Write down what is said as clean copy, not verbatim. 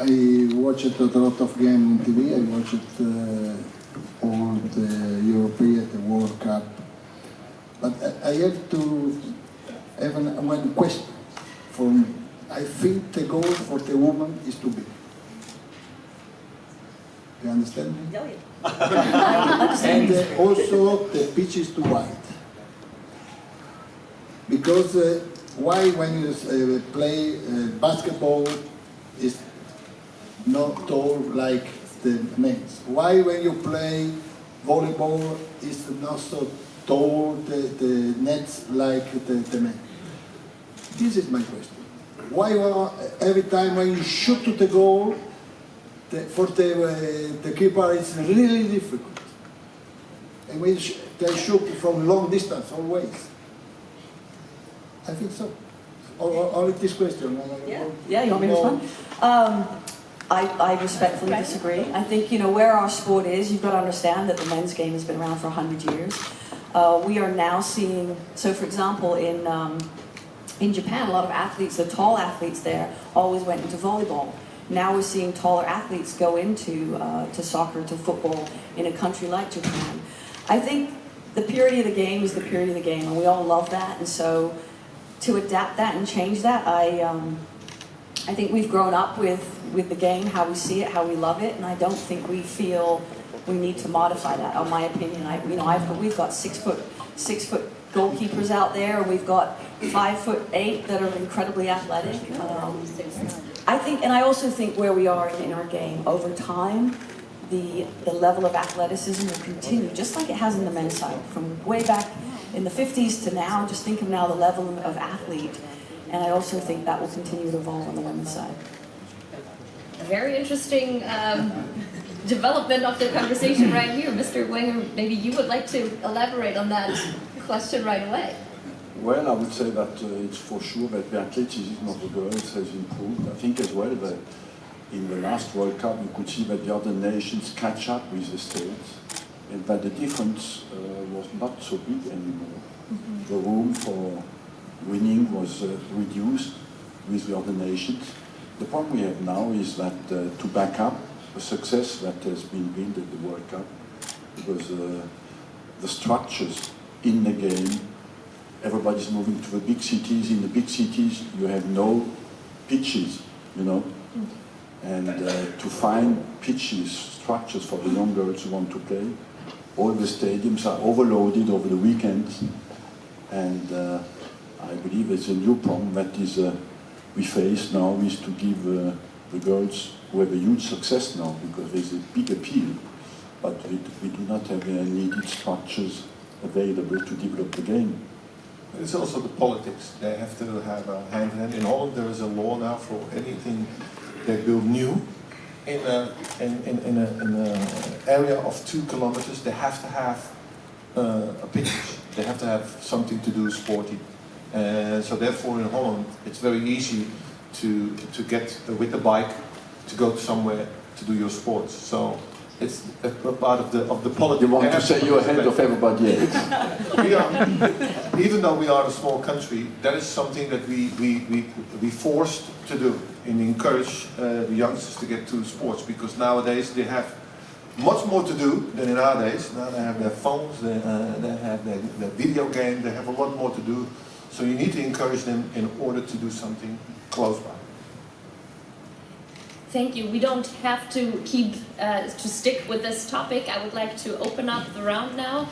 I watched a lot of games on TV. I watched all the European, the World Cup. But I have to have one question for me. I think the goal for the woman is too big. You understand me? Oh, yeah. And also the pitch is too wide. Because why when you play basketball is not tall like the men's? Why when you play volleyball is not so tall the nets like the men? This is my question. Why every time when you shoot to the goal, for the keeper it's really difficult? And when they shoot from long distance always. I think so. Or this question. Yeah, you want me to respond? I respectfully disagree. I think, where our sport is, you've got to understand that the men's game has been around for 100 years. We are now seeing, so for example, in Japan, a lot of athletes, the tall athletes there, always went into volleyball. Now we're seeing taller athletes go into to soccer, to football, in a country like Japan. I think the purity of the game is the purity of the game, and we all love that, and so to adapt that and change that, I think we've grown up with the game, how we see it, how we love it, and I don't think we feel we need to modify that. In my opinion, we've got 6 foot goalkeepers out there. We've got 5'8" that are incredibly athletic. I think, and I also think where we are in our game over time, the level of athleticism will continue, just like it has in the men's side, from way back in the 50s to now. Just think of now the level of athlete, and I also think that will continue to evolve on the women's side. A very interesting development of the conversation right here. Mr. Wenger, maybe you would like to elaborate on that question right away. Well, I would say that it's for sure that the athleticism of the girls has improved. I think as well that in the last World Cup you could see that the other nations catch up with the States, and that the difference was not so big anymore. The room for winning was reduced with the other nations. The problem we have now is that to back up the success that has been built at the World Cup, because the structures in the game, everybody's moving to the big cities. In the big cities, you have no pitches, and to find pitches, structures for the young girls who want to play, all the stadiums are overloaded over the weekends, and I believe it's a new problem that is we face now, is to give the girls who have a huge success now, because there's a big appeal, but we do not have needed structures available to develop the game. It's also the politics. They have to have a hand in hand. In Holland, there is a law now for anything they build new in an area of 2 kilometers. They have to have a pitch. They have to have something to do sporty. And so therefore in Holland, it's very easy to get with the bike to go somewhere to do your sports. So it's a part of the politics. You want to say you're ahead of everybody else. Even though we are a small country, that is something that we forced to do and encourage the youngsters to get to sports, because nowadays they have much more to do than in our days. Now they have their phones, they have their video game, they have a lot more to do. So you need to encourage them in order to do something close by. Thank you. We don't have to keep to stick with this topic. I would like to open up the round now.